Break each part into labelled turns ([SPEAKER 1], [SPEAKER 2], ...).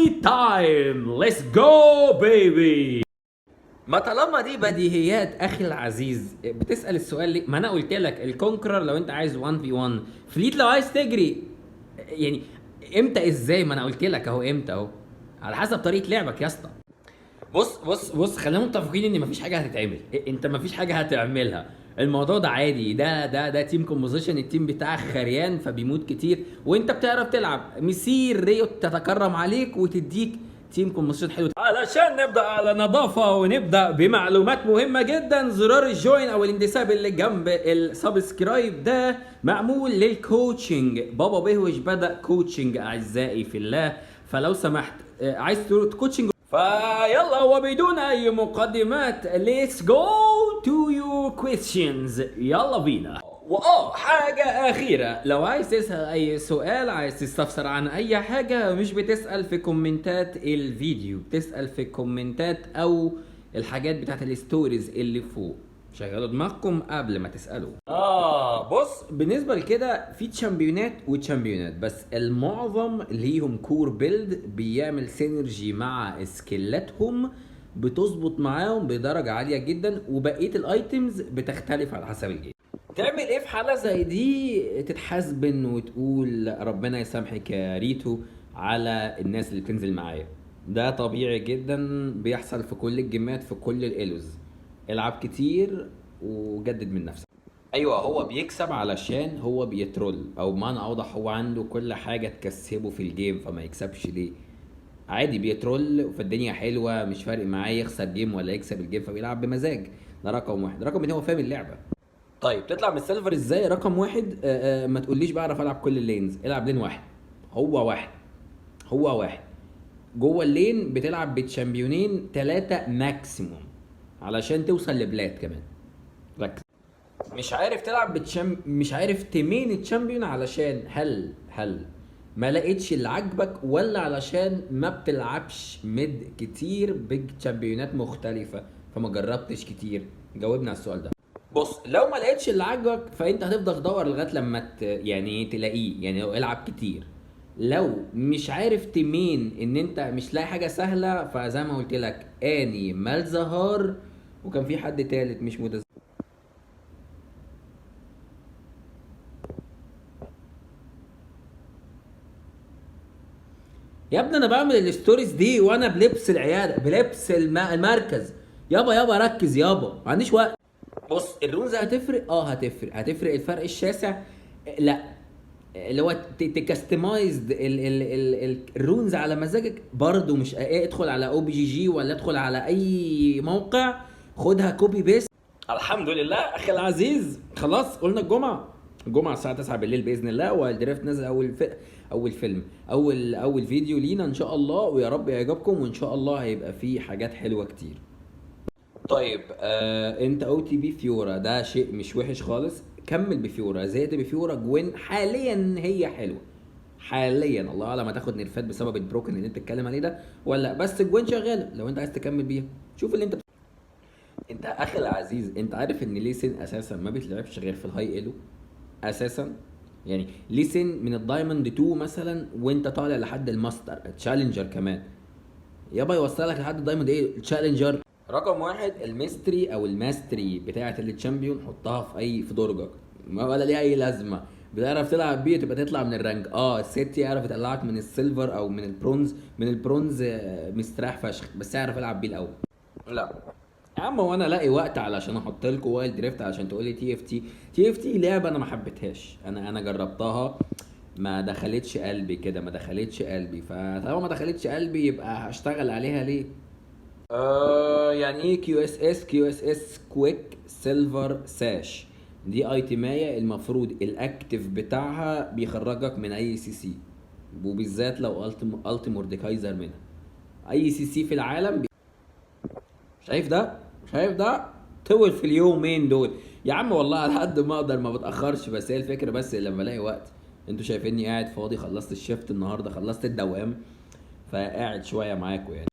[SPEAKER 1] ماني تايم. ليتس جو بيبي.
[SPEAKER 2] ما طالما دي بديهيات اخي العزيز، بتسأل السؤال ليه؟ ما انا قلت لك الكونكرر لو انت عايز 1 في 1، فليت لو عايز تجري. يعني امتى ازاي؟ ما انا قلت لك اهو امتى اهو، على حسب طريقة لعبك يا اسطى. بص خلينا متفقين ان مفيش حاجه هتتعمل، انت مفيش حاجه هتعملها. الموضوع ده عادي، ده تيم كومبوزيشن، التيم بتاعك خريان فبيموت كتير، وانت بتعرف تلعب مسير ريو تتكرم عليك وتديك تيم كومبوزيشن حلو. علشان نبدا على نظافه ونبدا بمعلومات مهمه جدا، زرار الجوين او الاندساب اللي جنب السبسكرايب ده معمول للكوتشنج. بابا بهوش بدا كوتشنج اعزائي في الله، فلو سمحت عايز كوتشنج. فيلا وبدون اي مقدمات let's go to your questions. يلا بينا. حاجة أخيرة، لو عايز تسأل أي سؤال، عايز تستفسر عن أي حاجة، مش بتسأل في كومنتات الفيديو، بتسأل في كومنتات أو الحاجات بتاعت الستوريز اللي فوق. شغلوا دماغكم قبل ما تسألوا. بص، بالنسبة لكده في تشامبيونات وتشامبيونات، بس المعظم ليهم كور بيلد بيعمل سينرجي مع سكيلاتهم، بتظبط معاهم بدرجة عالية جدا، وبقية الايتمز بتختلف على حسب الجيم. تعمل ايه في حالة زي دي؟ تتحاسبن وتقول ربنا يسامحك يا ريتو على الناس اللي بتنزل معايا. ده طبيعي جدا، بيحصل في كل الجيمات في كل الالوز. العب كتير وجدد من نفسك. ايوه، هو بيكسب علشان هو بيترول، او بمعنى اوضح هو عنده كل حاجه تكسبه في الجيم، فما يكسبش ليه؟ عادي بيترول، فالدنيا حلوه، مش فارق معاه يخسر جيم ولا يكسب الجيم، فبيلعب بمزاج. ده رقم واحد. رقم اتنين، هو فاهم اللعبه. طيب تطلع من السيلفر ازاي؟ رقم واحد، ما تقوليش بعرف العب كل اللينز. العب لين واحد، هو واحد، هو واحد. جوه اللين بتلعب بتشامبيونين 3 ماكسيموم علشان توصل لبلاد كمان. ركز. مش عارف تلعب مش عارف تمين الشامبيون علشان هل ما لقيتش اللي عاجبك، ولا علشان ما بتلعبش ميد كتير بتشامبيونات مختلفة فما جربتش كتير؟ جاوبنا على السؤال ده. بص، لو ما لقيتش اللي عاجبك فانت هتفضل تدور لغايه لما يعني تلاقيه، يعني لو العب كتير. لو مش عارف تمين ان انت مش لاقي حاجه سهله، فزي ما قلت لك اني مالزهار، وكان في حد تالت مش متذكر. يا ابني انا بعمل الستوريز دي وانا بلبس العياده، بلبس المركز. يابا ركز يابا، ما عنديش وقت. بص، الرونز هتفرق، هتفرق الفرق الشاسع. لا، اللي هو تكستمايز الرونز على مزاجك برضو. مش ادخل على او بي جي ولا ادخل على اي موقع، خدها كوبي بيست. الحمد لله اخي العزيز، خلاص قلنا الجمعه الساعه 9 بالليل باذن الله، والدريفت نزل اول فيلم، اول فيديو لينا ان شاء الله، ويا رب يعجبكم، وان شاء الله هيبقى فيه حاجات حلوه كتير. طيب انت او تي بي فيورا ده شيء مش وحش خالص، كمل بفيورا، زائد بفيورا جوين حاليا هي حلوه. حاليا الله اعلم هتاخد نيرفات بسبب البروكن اللي انت بتتكلم عليه ده ولا، بس جوين شغاله لو انت عايز تكمل بيها. شوف اللي انت اخي العزيز، انت عارف ان ليسن اساسا ما بيتلعبش غير في الهاي ايلو اساسا. يعني ليسن من الدايموند 2 مثلا وانت طالع لحد الماستر تشالنجر كمان، يابا يوصلك لحد الدايموند ايه تشالنجر. رقم واحد، الميستري او الماستري بتاعه التشامبيون حطها في درجك، ما ولا ليها اي لازمه. بتعرف تلعب بيه تبقى تطلع من الرانك. الست يعرف يطلعك من السيلفر او من البرونز. مستريح فشخ، بس يعرف يلعب بيه الاول. لا يا عم، هو انا الاقي وقت علشان احط لكم وايلد دريفت علشان تقول لي تي اف تي؟ تي اف تي لعبه انا ما حبيتهاش، انا جربتها ما دخلتش قلبي كده، ما دخلتش قلبي، فطالما ما دخلتش قلبي يبقى هشتغل عليها ليه؟ يعني ايه كيو اس اس كويك سيلفر ساش؟ دي ايتمايه المفروض الاكتف بتاعها بيخرجك من اي سي سي، وبالذات لو الت مورديكايزر منها. اي سي سي في العالم شايف ده طول في اليومين دول يا عم، والله على قد ما اقدر ما بتاخرش، بس هي الفكره بس لما الاقي وقت. انتوا شايفيني قاعد فاضي، خلصت الشيفت النهارده، خلصت الدوام، فقاعد شويه معاكم يعني.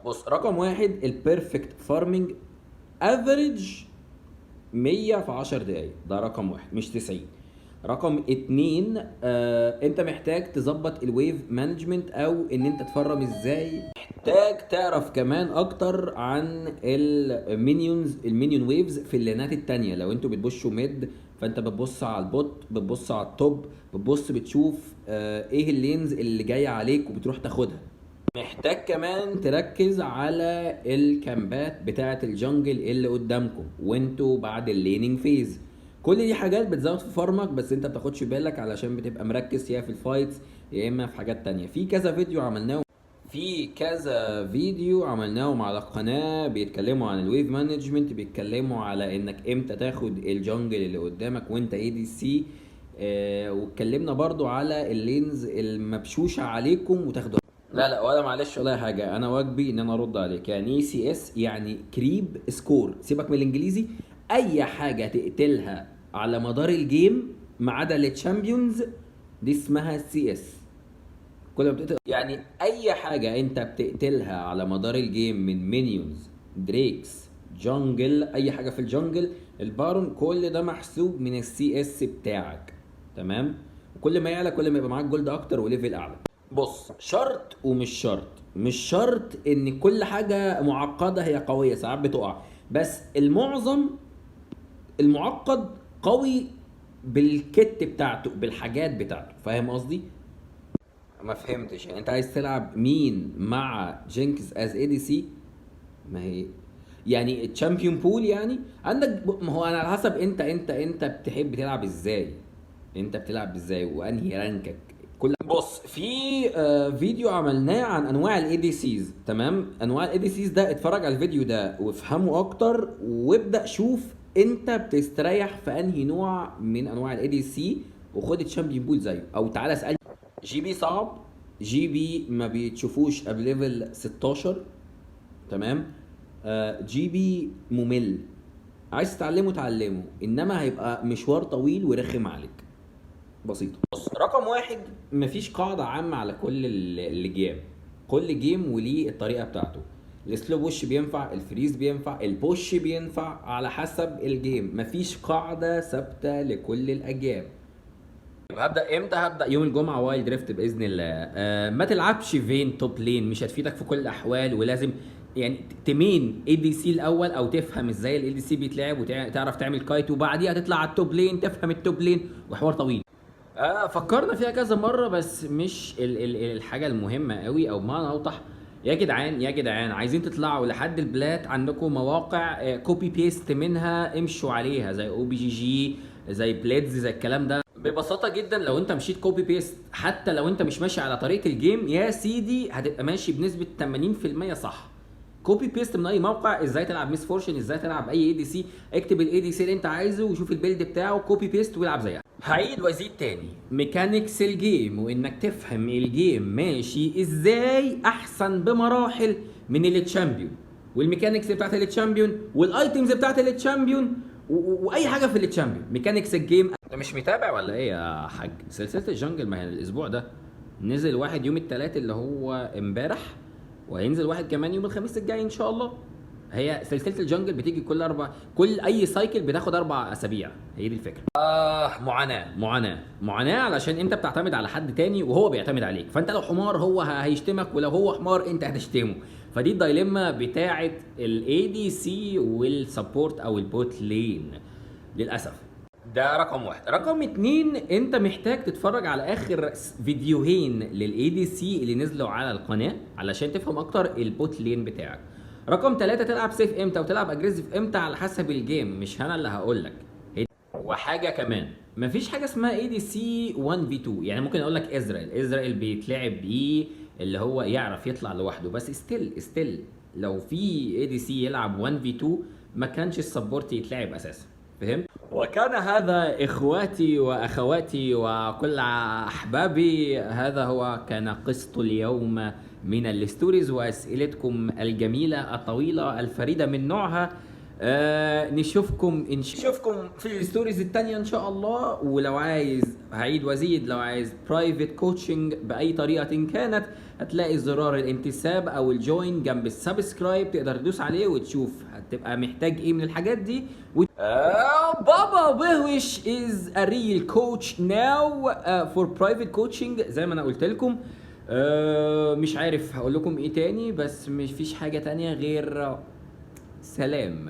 [SPEAKER 2] بص، رقم واحد البيرفكت فارمنج افريج 100 في 10 دقايق، ده رقم واحد مش 90. رقم 2، انت محتاج تظبط الويف مانجمنت او ان انت تفرم ازاي. محتاج تعرف كمان اكتر عن المينيون ويفز في اللينات التانية. لو انتوا بتبصوا ميد فانت بتبص على البوت، بتبص على التوب، بتشوف ايه اللينز اللي جايه عليك وبتروح تاخدها. محتاج كمان تركز على الكامبات بتاعه الجنجل اللي قدامكم وانتوا بعد الليننج فيز. كل دي حاجات بتزود في فارمك، بس انت بتاخدش بالك علشان بتبقى مركز يا في الفايتس يا اما في حاجات تانية. في كذا فيديو عملناهم على القناة بيتكلموا عن الويف مانجمنت، بيتكلموا على انك امتى تاخد الجنجل اللي قدامك وانت اي دي سي، واتكلمنا برضو على اللينز المبشوشة عليكم وتاخدوها. لا ولا معلش ولا حاجة، انا واجبي ان انا ارد عليك. يعني اي سي اس يعني كريب سكور، سيبك من الانجليزي. اي حاجة تقتلها على مدار الجيم ما عدا التشامبيونز دي اسمها سي اس. كل ما بتقتل يعني اي حاجه انت بتقتلها على مدار الجيم من مينيونز، دريكس، جنجل، اي حاجه في الجنجل، البارون، كل ده محسوب من السي اس بتاعك. تمام؟ وكل ما يعلى كل ما يبقى معاك جولد اكتر وليفل اعلى. بص، شرط ومش شرط، مش شرط ان كل حاجه معقده هي قويه، ساعات بتقع، بس المعقد قوي بالكت بتاعته، بالحاجات بتاعته. فاهم قصدي؟ ما فهمتش. يعني انت عايز تلعب مين مع جينكس از اي دي سي؟ ما هي يعني تشامبيون بول يعني عندك. ما هو انا على حسب انت بتحب تلعب ازاي، انت بتلعب ازاي وانهي رانكك. بص، في فيديو عملناه عن انواع الاي دي سيز. تمام؟ انواع الاي دي سيز ده اتفرج على الفيديو ده وافهمه اكتر، وابدا شوف انت بتستريح في انهي نوع من انواع الاي دي سي وخد الشامبيون بول زيه. او تعالى اسال. جي بي صعب، جي بي ما بيتشوفوش قبل ليفل 16. تمام؟ جي بي ممل، عايز تعلمه انما هيبقى مشوار طويل ورخم عليك. بسيطه. بص، رقم 1، مفيش قاعده عامه على كل الجيم. كل جيم وليه الطريقه بتاعته. السلو بوش بينفع، الفريز بينفع، البوش بينفع، على حسب الجيم. مفيش قاعده ثابته لكل الاجيال. هبدا يوم الجمعه وايلد دريفت باذن الله. ما تلعبش فين توب لين، مش هتفيدك في كل الاحوال، ولازم يعني تمين اي دي سي الاول، او تفهم ازاي الاي دي سي بيتلعب وتعرف تعمل كايت، وبعديها تطلع على التوب لين تفهم التوب لين، وحوار طويل. فكرنا فيها كذا مره بس مش الحاجه المهمه قوي، او بمعنى اوضح، يا جدعان عايزين تطلعوا لحد البلات، عندكم مواقع كوبي بيست منها امشوا عليها، زي او بي جي، زي بليدز، زي الكلام ده. ببساطه جدا لو انت مشيت كوبي بيست، حتى لو انت مش ماشي على طريقه الجيم يا سيدي، هتبقى ماشي بنسبه 80% صح. كوبي بيست من اي موقع، ازاي تلعب ميس فورشن، ازاي تلعب اي اي دي سي، اكتب الاي دي سي اللي انت عايزه وشوف البيلد بتاعه، كوبي بيست والعب زيها. هعيد وازيد تاني، ميكانيكس الجيم وانك تفهم الجيم ماشي ازاي احسن بمراحل من التشامبيون، والميكانيكس بتاعت التشامبيون، والايتمز بتاعت التشامبيون، واي حاجه في التشامبيون. ميكانيكس الجيم. انت مش متابع ولا ايه يا حاج؟ سلسله الجنجل ما هي الاسبوع ده نزل واحد يوم الثلاث اللي هو امبارح، وهينزل واحد كمان يوم الخميس الجاي ان شاء الله. هي سلسله الجنجل بتيجي كل اي سايكل بتاخد 4 اسابيع. هي دي الفكره. معاناه علشان انت بتعتمد على حد تاني وهو بيعتمد عليك، فانت لو حمار هو هيشتمك، ولو هو حمار انت هتشتمه. فدي الدايليما بتاعه الاي دي سي والسبورت او البوت لين للاسف. ده رقم 1. رقم 2، انت محتاج تتفرج على اخر فيديوهين للاي دي سي اللي نزلوا على القناه علشان تفهم اكتر البوت لين بتاعك. رقم 3، تلعب سيف امتى وتلعب اجريسيف امتى على حسب الجيم، مش انا اللي هقول لك. وحاجه كمان، مفيش حاجه اسمها اي دي سي 1 في 2. يعني ممكن اقول لك ازرائيل بيتلعب بيه اللي هو يعرف يطلع لوحده، بس ستيل لو في اي دي سي يلعب 1 في 2 ما كانش السبورت يتلعب اساسا. فهمت؟ وكان هذا اخواتي واخواتي وكل احبابي، هذا هو كان قسط اليوم من الستوريز واسئلتكم الجميله الطويله الفريده من نوعها. نشوفكم في الستوريز التانية ان شاء الله. ولو عايز هعيد وازيد، لو عايز برايفت كوتشنج باي طريقه كانت، هتلاقي زرار الانتساب او الجوين جنب السبسكرايب، تقدر تدوس عليه وتشوف هتبقى محتاج ايه من الحاجات دي بابا بهوش is a real coach now for private coaching زي ما انا قلت لكم. مش عارف هقول لكم ايه تاني، بس مش فيش حاجة تانية غير سلام.